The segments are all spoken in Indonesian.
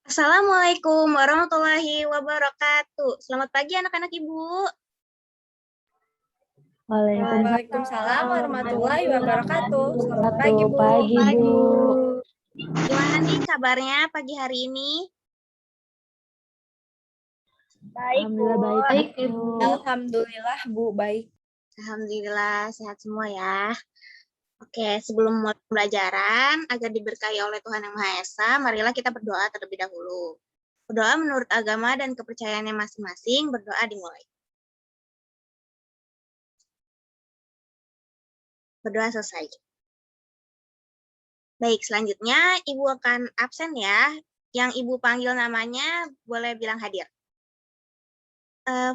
Assalamualaikum warahmatullahi wabarakatuh. Selamat pagi anak-anak Ibu. Waalaikumsalam warahmatullahi wabarakatuh. Selamat pagi, Bu. Pagi, Bu. Gimana nih kabarnya pagi hari ini? Baik, Bu. Alhamdulillah baik, Bu. Alhamdulillah, Bu, baik. Alhamdulillah sehat semua ya. Oke, sebelum mulai pembelajaran, agar diberkahi oleh Tuhan Yang Maha Esa, marilah kita berdoa terlebih dahulu. Berdoa menurut agama dan kepercayaannya masing-masing, berdoa dimulai. Berdoa selesai. Baik, selanjutnya Ibu akan absen ya. Yang Ibu panggil namanya boleh bilang hadir.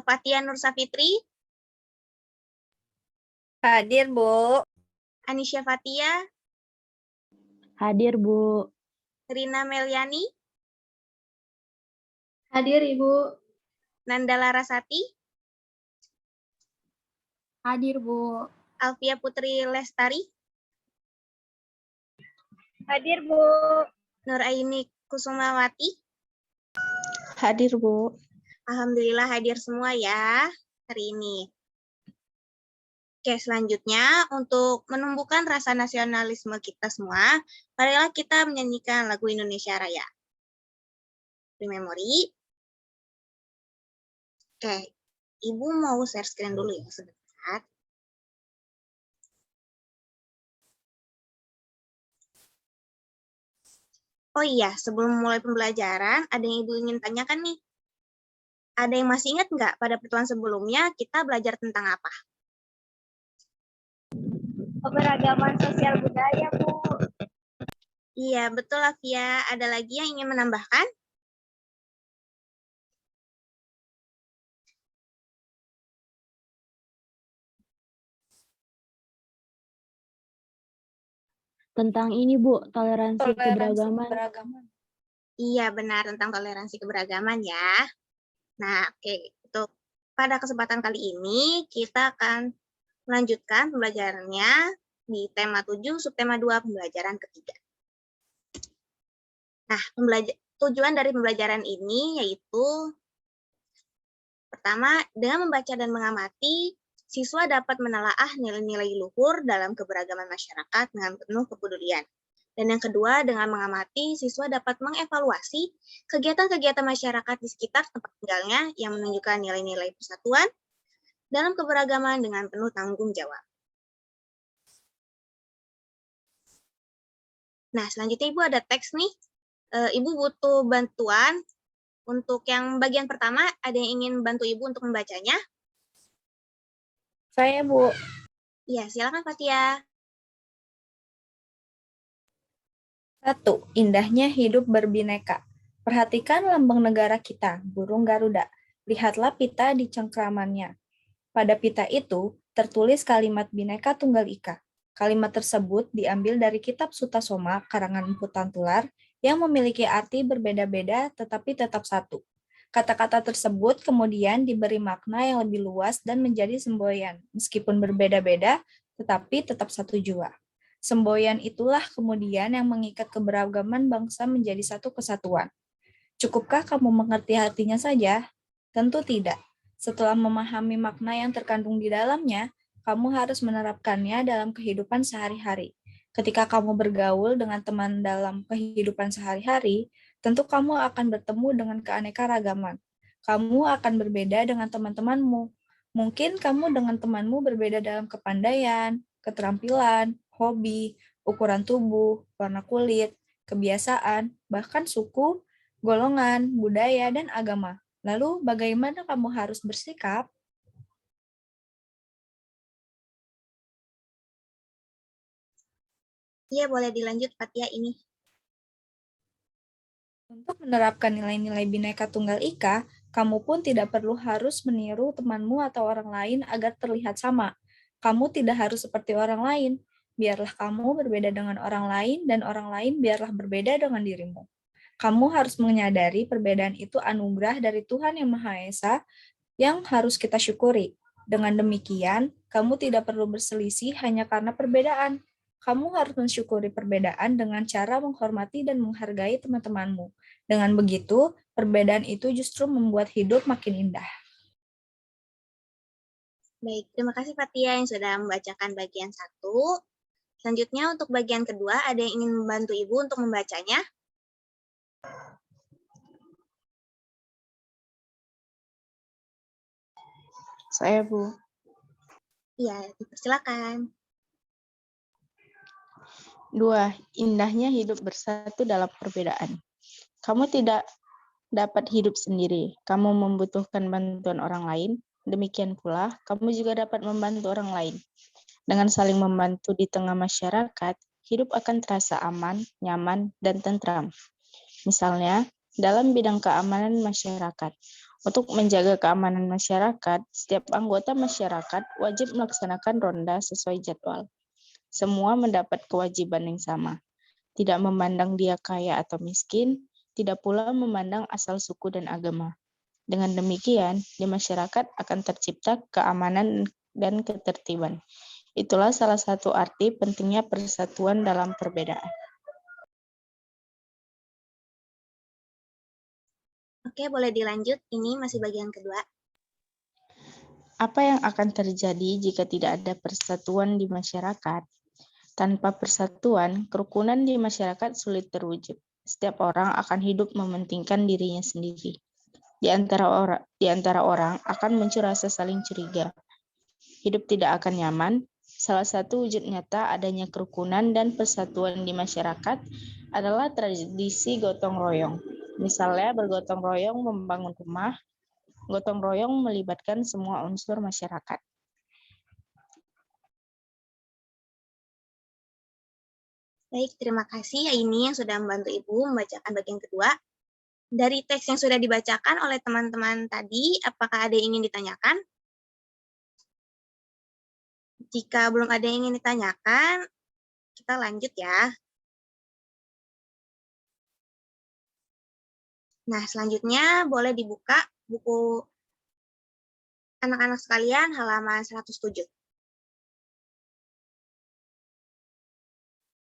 Fatia Nur Safitri. Hadir, Bu. Anisya Fatia. Hadir, Bu. Rina Meliani. Hadir, Ibu. Nanda Larasati. Hadir, Bu. Alfia Putri Lestari. Hadir, Bu. Nuraini Kusumawati. Hadir, Bu. Alhamdulillah hadir semua ya hari ini. Oke, selanjutnya untuk menumbuhkan rasa nasionalisme kita semua, marilah kita menyanyikan lagu Indonesia Raya. Memori. Oke, Ibu mau share screen dulu ya sebentar. Oh iya, sebelum mulai pembelajaran, ada yang Ibu ingin tanyakan nih. Ada yang masih ingat nggak pada pertemuan sebelumnya kita belajar tentang apa? Keberagaman sosial budaya, Bu. Iya, betul Afia. Ada lagi yang ingin menambahkan? Tentang ini, Bu, toleransi keberagaman. Iya, benar, tentang toleransi keberagaman ya. Nah, oke. Untuk pada kesempatan kali ini, kita akan melanjutkan pembelajarannya di tema 7, subtema 2, pembelajaran ketiga. Nah, tujuan dari pembelajaran ini yaitu pertama, dengan membaca dan mengamati, siswa dapat menelaah nilai-nilai luhur dalam keberagaman masyarakat dengan penuh kepedulian. Dan yang kedua, dengan mengamati, siswa dapat mengevaluasi kegiatan-kegiatan masyarakat di sekitar tempat tinggalnya yang menunjukkan nilai-nilai persatuan dalam keberagaman dengan penuh tanggung jawab. Nah, selanjutnya Ibu ada teks nih. Ibu butuh bantuan. Untuk yang bagian pertama, ada yang ingin bantu Ibu untuk membacanya? Saya, Bu. Iya, silakan Fatia. 1. Indahnya hidup berbineka. Perhatikan lambang negara kita, burung Garuda. Lihatlah pita di cengkramannya. Pada pita itu tertulis kalimat Bhinneka Tunggal Ika. Kalimat tersebut diambil dari kitab Sutta Soma karangan Empu Tantular yang memiliki arti berbeda-beda tetapi tetap satu. Kata-kata tersebut kemudian diberi makna yang lebih luas dan menjadi semboyan, meskipun berbeda-beda tetapi tetap satu jua. Semboyan itulah kemudian yang mengikat keberagaman bangsa menjadi satu kesatuan. Cukupkah kamu mengerti artinya saja? Tentu tidak. Setelah memahami makna yang terkandung di dalamnya, kamu harus menerapkannya dalam kehidupan sehari-hari. Ketika kamu bergaul dengan teman dalam kehidupan sehari-hari, tentu kamu akan bertemu dengan keanekaragaman. Kamu akan berbeda dengan teman-temanmu. Mungkin kamu dengan temanmu berbeda dalam kepandaian, keterampilan, hobi, ukuran tubuh, warna kulit, kebiasaan, bahkan suku, golongan, budaya, dan agama. Lalu bagaimana kamu harus bersikap? Iya, boleh dilanjut Fatia ini. Untuk menerapkan nilai-nilai Bhinneka Tunggal Ika, kamu pun tidak perlu harus meniru temanmu atau orang lain agar terlihat sama. Kamu tidak harus seperti orang lain. Biarlah kamu berbeda dengan orang lain dan orang lain biarlah berbeda dengan dirimu. Kamu harus menyadari perbedaan itu anugerah dari Tuhan Yang Maha Esa yang harus kita syukuri. Dengan demikian, kamu tidak perlu berselisih hanya karena perbedaan. Kamu harus mensyukuri perbedaan dengan cara menghormati dan menghargai teman-temanmu. Dengan begitu, perbedaan itu justru membuat hidup makin indah. Baik, terima kasih Fatia yang sudah membacakan bagian 1. Selanjutnya untuk bagian kedua, ada yang ingin membantu Ibu untuk membacanya? Saya, Bu. Iya, dipersilakan. 2. Indahnya hidup bersatu dalam perbedaan. Kamu tidak dapat hidup sendiri. Kamu membutuhkan bantuan orang lain. Demikian pula, kamu juga dapat membantu orang lain. Dengan saling membantu di tengah masyarakat, hidup akan terasa aman, nyaman, dan tentram. Misalnya, dalam bidang keamanan masyarakat. Untuk menjaga keamanan masyarakat, setiap anggota masyarakat wajib melaksanakan ronda sesuai jadwal. Semua mendapat kewajiban yang sama. Tidak memandang dia kaya atau miskin, tidak pula memandang asal suku dan agama. Dengan demikian, di masyarakat akan tercipta keamanan dan ketertiban. Itulah salah satu arti pentingnya persatuan dalam perbedaan. Oke, boleh dilanjut. Ini masih bagian kedua. Apa yang akan terjadi jika tidak ada persatuan di masyarakat? Tanpa persatuan, kerukunan di masyarakat sulit terwujud. Setiap orang akan hidup mementingkan dirinya sendiri. Di antara orang akan muncul rasa saling curiga. Hidup tidak akan nyaman. Salah satu wujud nyata adanya kerukunan dan persatuan di masyarakat adalah tradisi gotong royong. Misalnya bergotong royong membangun rumah, gotong royong melibatkan semua unsur masyarakat. Baik, terima kasih Aini yang sudah membantu Ibu membacakan bagian kedua. Dari teks yang sudah dibacakan oleh teman-teman tadi, apakah ada yang ingin ditanyakan? Jika belum ada yang ingin ditanyakan, kita lanjut ya. Nah, selanjutnya boleh dibuka buku anak-anak sekalian halaman 107.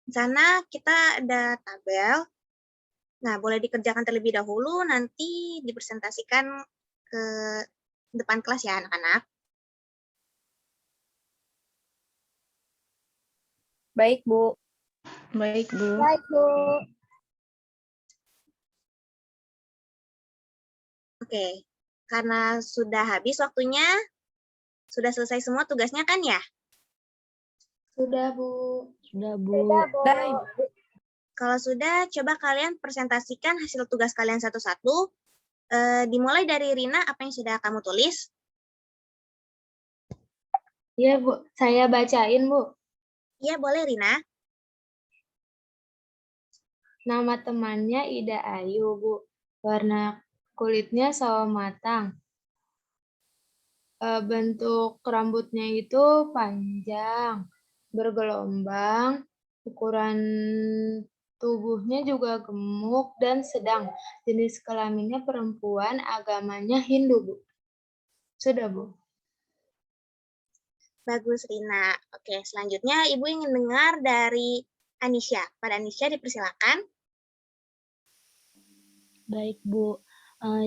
Di sana kita ada tabel. Nah, boleh dikerjakan terlebih dahulu, nanti dipresentasikan ke depan kelas ya anak-anak. Baik, Bu. Baik, Bu. Baik, Bu. Oke, karena sudah habis waktunya, sudah selesai semua tugasnya kan ya? Sudah, Bu. Sudah, Bu. Baik. Kalau sudah, coba kalian presentasikan hasil tugas kalian satu-satu. Dimulai dari Rina, apa yang sudah kamu tulis? Iya, Bu. Saya bacain, Bu. Iya, boleh Rina. Nama temannya Ida Ayu, Bu. Warna kulitnya sawo matang. Bentuk rambutnya itu panjang, bergelombang, ukuran tubuhnya juga gemuk dan sedang. Jenis kelaminnya perempuan, agamanya Hindu, Bu. Sudah, Bu. Bagus, Rina. Oke, selanjutnya Ibu ingin dengar dari Anisha. Pada Anisha dipersilakan. Baik, Bu.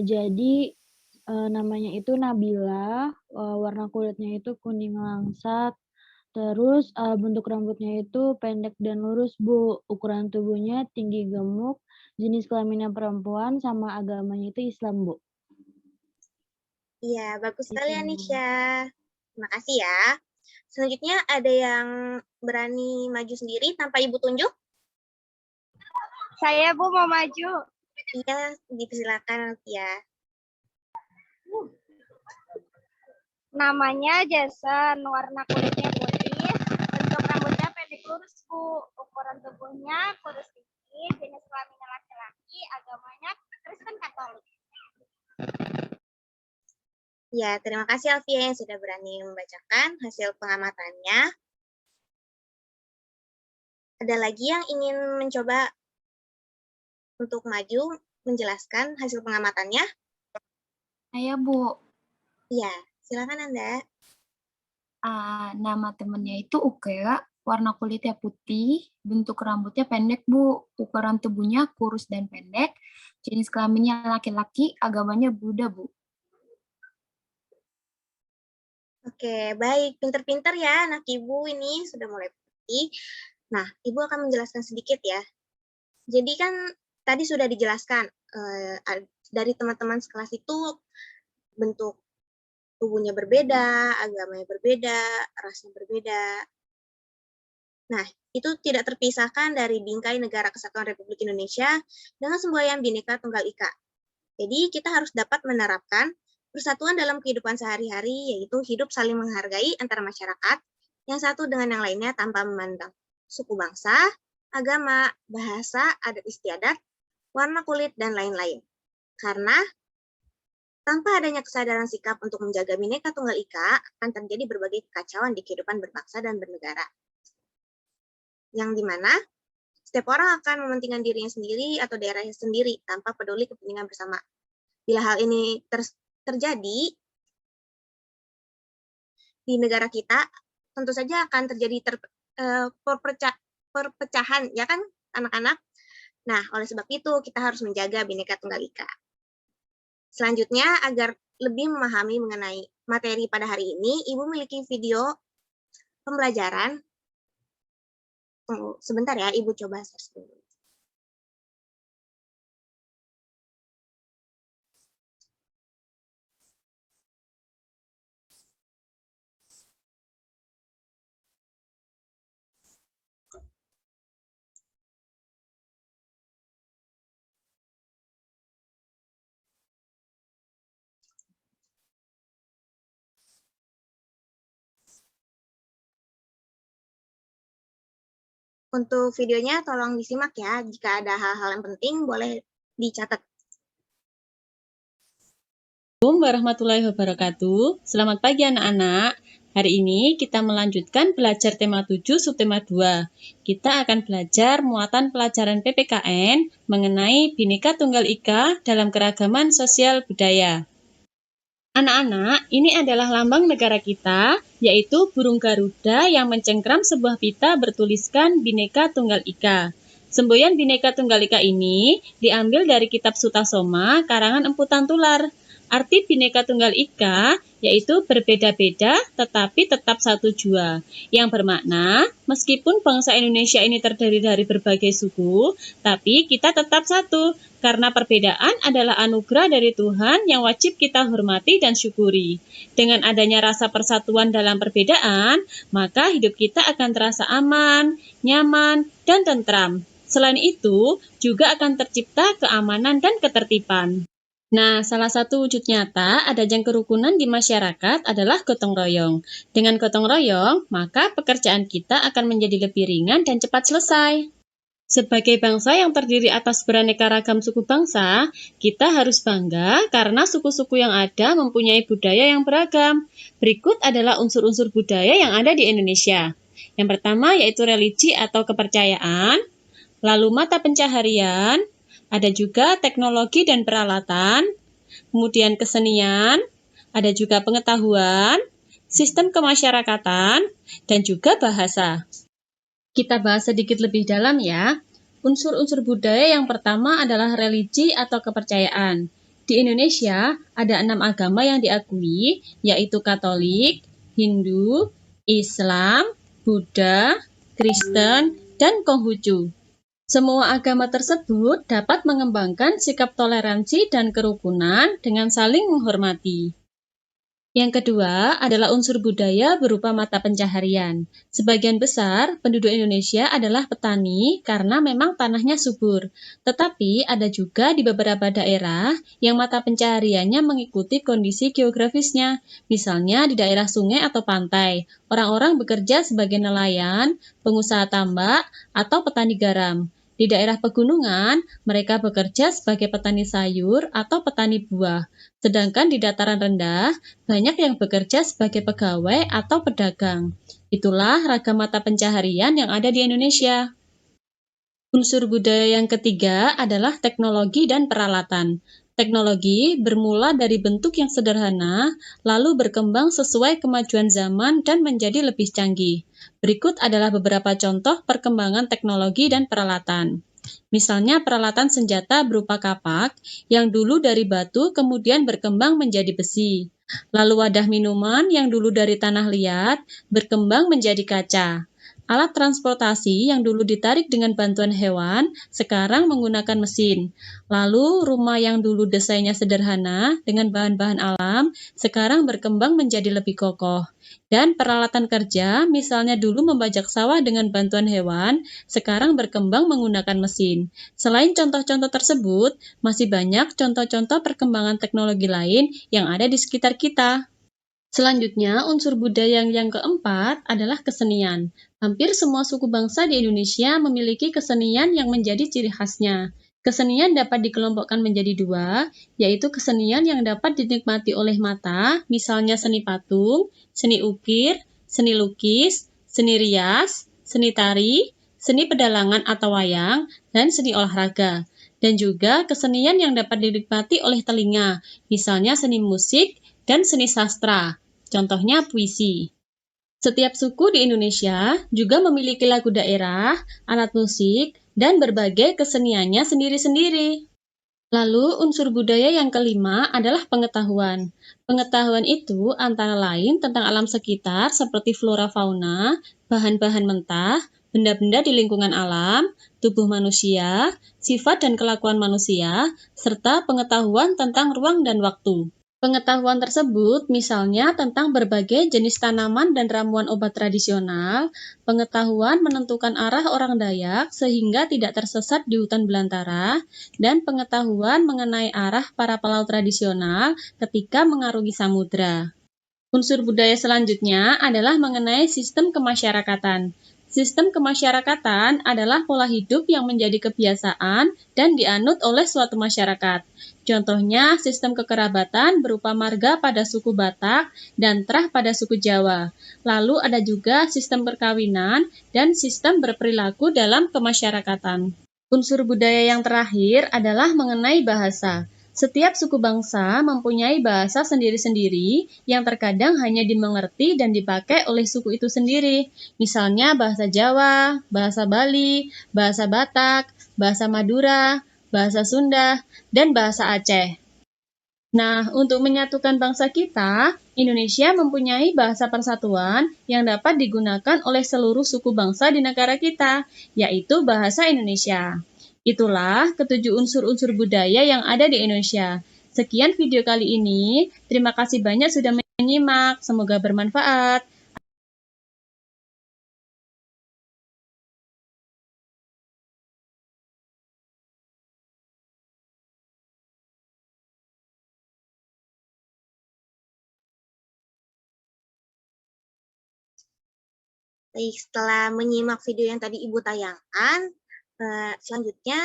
Jadi namanya itu Nabila, warna kulitnya itu kuning langsat, terus bentuk rambutnya itu pendek dan lurus, Bu. Ukuran tubuhnya tinggi gemuk, jenis kelaminnya perempuan, sama agamanya itu Islam, Bu. Iya, bagus sekali Itu. Anisha. Terima kasih ya. Selanjutnya ada yang berani maju sendiri tanpa Ibu tunjuk? Saya, Bu, mau maju. Iya, dipersilakan ya. Namanya Jason, warna kulitnya putih, bentuk rambutnya pendek lurus, Bu. Ukuran tubuhnya kurus tinggi, jenis kelaminnya laki-laki, agamanya Kristen Katolik. Ya, terima kasih Alfia yang sudah berani membacakan hasil pengamatannya. Ada lagi yang ingin mencoba untuk maju menjelaskan hasil pengamatannya? Saya, Bu. Iya, silakan Anda. Nama temennya itu Ukea, warna kulitnya putih, bentuk rambutnya pendek, Bu. Ukuran tubuhnya kurus dan pendek, jenis kelaminnya laki-laki, agamanya Buddha, Bu. Oke, baik. Pinter-pinter ya anak Ibu ini sudah mulai mengerti. Nah, Ibu akan menjelaskan sedikit ya. Jadi kan tadi sudah dijelaskan dari teman-teman sekelas itu bentuk tubuhnya berbeda, agamanya berbeda, rasnya berbeda. Nah, itu tidak terpisahkan dari bingkai Negara Kesatuan Republik Indonesia dengan semboyan Bhinneka Tunggal Ika. Jadi kita harus dapat menerapkan persatuan dalam kehidupan sehari-hari, yaitu hidup saling menghargai antara masyarakat yang satu dengan yang lainnya tanpa memandang suku bangsa, agama, bahasa, adat istiadat, warna kulit, dan lain-lain. Karena tanpa adanya kesadaran sikap untuk menjaga Bhinneka Tunggal Ika, akan terjadi berbagai kekacauan di kehidupan berbangsa dan bernegara. Yang dimana setiap orang akan mementingkan dirinya sendiri atau daerahnya sendiri tanpa peduli kepentingan bersama. Bila hal ini terjadi di negara kita, tentu saja akan terjadi perpecahan, ya kan anak-anak? Nah, oleh sebab itu kita harus menjaga Bhinneka Tunggal Ika. Selanjutnya, agar lebih memahami mengenai materi pada hari ini, Ibu memiliki video pembelajaran. Tunggu sebentar ya, Ibu coba search dulu. Untuk videonya tolong disimak ya, jika ada hal-hal yang penting boleh dicatat. Assalamualaikum warahmatullahi wabarakatuh. Selamat pagi anak-anak. Hari ini kita melanjutkan belajar tema 7 subtema 2. Kita akan belajar muatan pelajaran PPKN mengenai Bhinneka Tunggal Ika dalam keragaman sosial budaya. Anak-anak, ini adalah lambang negara kita, yaitu burung Garuda yang mencengkram sebuah pita bertuliskan Bhinneka Tunggal Ika. Semboyan Bhinneka Tunggal Ika ini diambil dari kitab Sutasoma karangan Empu Tantular. Arti Bhinneka Tunggal Ika yaitu berbeda-beda tetapi tetap satu jua, yang bermakna meskipun bangsa Indonesia ini terdiri dari berbagai suku, tapi kita tetap satu, karena perbedaan adalah anugerah dari Tuhan yang wajib kita hormati dan syukuri. Dengan adanya rasa persatuan dalam perbedaan, maka hidup kita akan terasa aman, nyaman, dan tentram. Selain itu, juga akan tercipta keamanan dan ketertiban. Nah, salah satu wujud nyata adanya kerukunan di masyarakat adalah gotong royong. Dengan gotong royong, maka pekerjaan kita akan menjadi lebih ringan dan cepat selesai. Sebagai bangsa yang terdiri atas beraneka ragam suku bangsa, kita harus bangga karena suku-suku yang ada mempunyai budaya yang beragam. Berikut adalah unsur-unsur budaya yang ada di Indonesia. Yang pertama yaitu religi atau kepercayaan, lalu mata pencaharian, ada juga teknologi dan peralatan, kemudian kesenian, ada juga pengetahuan, sistem kemasyarakatan, dan juga bahasa. Kita bahas sedikit lebih dalam ya. Unsur-unsur budaya yang pertama adalah religi atau kepercayaan. Di Indonesia ada 6 agama yang diakui, yaitu Katolik, Hindu, Islam, Buddha, Kristen, dan Konghucu. Semua agama tersebut dapat mengembangkan sikap toleransi dan kerukunan dengan saling menghormati. Yang kedua adalah unsur budaya berupa mata pencaharian. Sebagian besar penduduk Indonesia adalah petani karena memang tanahnya subur. Tetapi ada juga di beberapa daerah yang mata pencahariannya mengikuti kondisi geografisnya. Misalnya di daerah sungai atau pantai, orang-orang bekerja sebagai nelayan, pengusaha tambak, atau petani garam. Di daerah pegunungan, mereka bekerja sebagai petani sayur atau petani buah. Sedangkan di dataran rendah, banyak yang bekerja sebagai pegawai atau pedagang. Itulah ragam mata pencaharian yang ada di Indonesia. Unsur budaya yang ketiga adalah teknologi dan peralatan. Teknologi bermula dari bentuk yang sederhana, lalu berkembang sesuai kemajuan zaman dan menjadi lebih canggih. Berikut adalah beberapa contoh perkembangan teknologi dan peralatan. Misalnya peralatan senjata berupa kapak yang dulu dari batu kemudian berkembang menjadi besi. Lalu wadah minuman yang dulu dari tanah liat berkembang menjadi kaca. Alat transportasi yang dulu ditarik dengan bantuan hewan sekarang menggunakan mesin. Lalu rumah yang dulu desainnya sederhana dengan bahan-bahan alam sekarang berkembang menjadi lebih kokoh. Dan peralatan kerja, misalnya dulu membajak sawah dengan bantuan hewan, sekarang berkembang menggunakan mesin. Selain contoh-contoh tersebut, masih banyak contoh-contoh perkembangan teknologi lain yang ada di sekitar kita. Selanjutnya, unsur budaya yang keempat adalah kesenian. Hampir semua suku bangsa di Indonesia memiliki kesenian yang menjadi ciri khasnya. Kesenian dapat dikelompokkan menjadi dua, yaitu kesenian yang dapat dinikmati oleh mata, misalnya seni patung, seni ukir, seni lukis, seni rias, seni tari, seni pedalangan atau wayang, dan seni olahraga. Dan juga kesenian yang dapat dinikmati oleh telinga, misalnya seni musik dan seni sastra. Contohnya puisi. Setiap suku di Indonesia juga memiliki lagu daerah, alat musik, dan berbagai keseniannya sendiri-sendiri. Lalu unsur budaya yang kelima adalah pengetahuan. Pengetahuan itu antara lain tentang alam sekitar seperti flora fauna, bahan-bahan mentah, benda-benda di lingkungan alam, tubuh manusia, sifat dan kelakuan manusia, serta pengetahuan tentang ruang dan waktu. Pengetahuan tersebut misalnya tentang berbagai jenis tanaman dan ramuan obat tradisional, pengetahuan menentukan arah orang Dayak sehingga tidak tersesat di hutan belantara, dan pengetahuan mengenai arah para pelaut tradisional ketika mengarungi samudra. Unsur budaya selanjutnya adalah mengenai sistem kemasyarakatan. Sistem kemasyarakatan adalah pola hidup yang menjadi kebiasaan dan dianut oleh suatu masyarakat. Contohnya, sistem kekerabatan berupa marga pada suku Batak dan Trah pada suku Jawa. Lalu ada juga sistem perkawinan dan sistem berperilaku dalam kemasyarakatan. Unsur budaya yang terakhir adalah mengenai bahasa. Setiap suku bangsa mempunyai bahasa sendiri-sendiri yang terkadang hanya dimengerti dan dipakai oleh suku itu sendiri. Misalnya bahasa Jawa, bahasa Bali, bahasa Batak, bahasa Madura, bahasa Sunda, dan bahasa Aceh. Nah, untuk menyatukan bangsa kita, Indonesia mempunyai bahasa persatuan yang dapat digunakan oleh seluruh suku bangsa di negara kita, yaitu bahasa Indonesia. Itulah ketujuh unsur-unsur budaya yang ada di Indonesia. Sekian video kali ini. Terima kasih banyak sudah menyimak. Semoga bermanfaat. Baik, setelah menyimak video yang tadi Ibu tayangkan, selanjutnya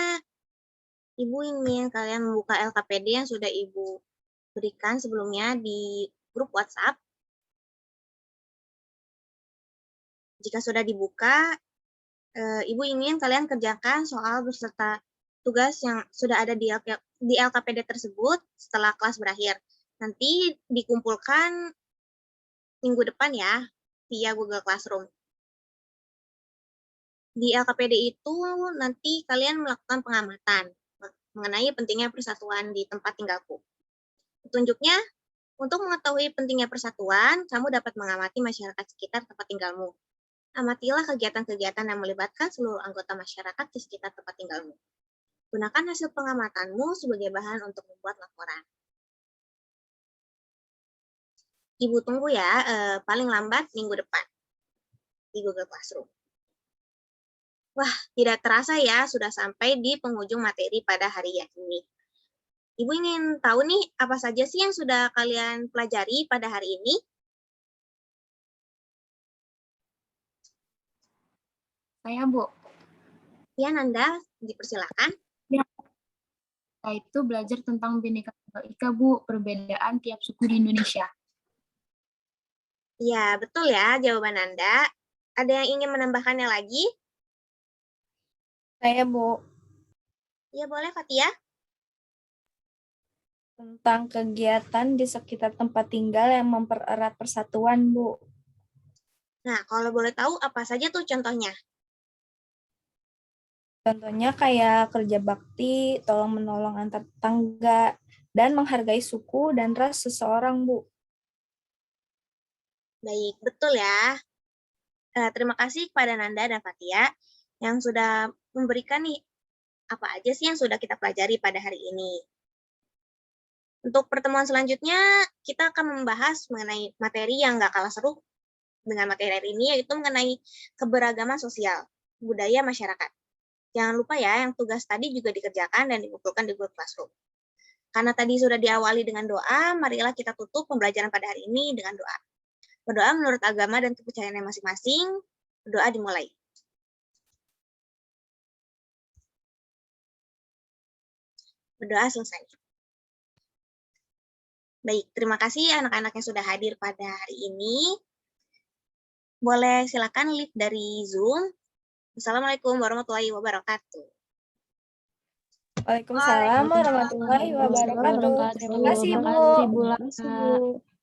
Ibu ingin kalian membuka LKPD yang sudah Ibu berikan sebelumnya di grup WhatsApp. Jika sudah dibuka, Ibu ingin kalian kerjakan soal beserta tugas yang sudah ada di LKPD tersebut setelah kelas berakhir. Nanti dikumpulkan minggu depan ya, via Google Classroom. Di LKPD itu nanti kalian melakukan pengamatan mengenai pentingnya persatuan di tempat tinggalku. Petunjuknya, untuk mengetahui pentingnya persatuan, kamu dapat mengamati masyarakat sekitar tempat tinggalmu. Amatilah kegiatan-kegiatan yang melibatkan seluruh anggota masyarakat di sekitar tempat tinggalmu. Gunakan hasil pengamatanmu sebagai bahan untuk membuat laporan. Ibu tunggu ya, paling lambat minggu depan di Google Classroom. Wah, tidak terasa ya, sudah sampai di penghujung materi pada hari ini. Ibu ingin tahu nih, apa saja sih yang sudah kalian pelajari pada hari ini? Saya, Bu. Ya, Nanda, dipersilakan. Ya. Saya itu belajar tentang Bhinneka Tunggal Ika, Bu, perbedaan tiap suku di Indonesia. Ya, betul ya jawaban Anda. Ada yang ingin menambahkannya lagi? Saya, Bu. Ya, boleh, Fatia. Tentang kegiatan di sekitar tempat tinggal yang mempererat persatuan, Bu. Nah, kalau boleh tahu apa saja tuh contohnya? Contohnya kayak kerja bakti, tolong-menolong antar tetangga, dan menghargai suku dan ras seseorang, Bu. Baik, betul ya. Terima kasih kepada Nanda dan Fatia yang sudah memberikan nih apa aja sih yang sudah kita pelajari pada hari ini. Untuk pertemuan selanjutnya, kita akan membahas mengenai materi yang nggak kalah seru dengan materi hari ini, yaitu mengenai keberagaman sosial, budaya masyarakat. Jangan lupa ya, yang tugas tadi juga dikerjakan dan dikumpulkan di Google Classroom. Karena tadi sudah diawali dengan doa, marilah kita tutup pembelajaran pada hari ini dengan doa. Berdoa menurut agama dan kepercayaannya masing-masing. Berdoa dimulai. Berdoa selesai. Baik, terima kasih anak-anak yang sudah hadir pada hari ini. Boleh silakan live dari Zoom. Assalamualaikum warahmatullahi wabarakatuh. Waalaikumsalam warahmatullahi wabarakatuh. Terima kasih, Bu. Terima kasih, Bu Terima kasih, Lana. Bu.